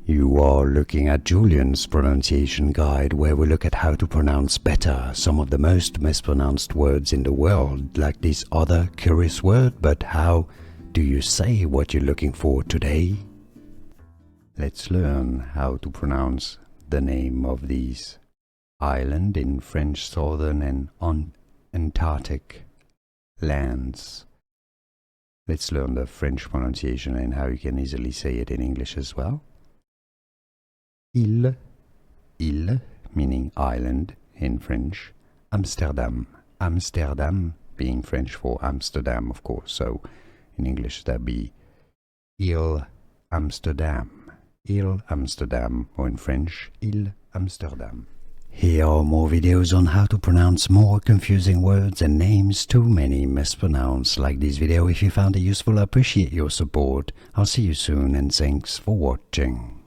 You are looking at Julian's pronunciation guide, where we look at how to pronounce better some of the most mispronounced words in the world, like this other curious word. But how do you say what you're looking for today? Let's learn how to pronounce the name of these island in French southern and Antarctic lands. Let's learn the French pronunciation and how you can easily say it in English as well. Île, meaning island in French. Amsterdam, Amsterdam being French for Amsterdam, of course. So in English that'd be Île Amsterdam, Île Amsterdam, or in French, Île Amsterdam. Here are more videos on how to pronounce more confusing words and names too many mispronounced. Like this video if you found it useful. I appreciate your support. I'll see you soon and thanks for watching.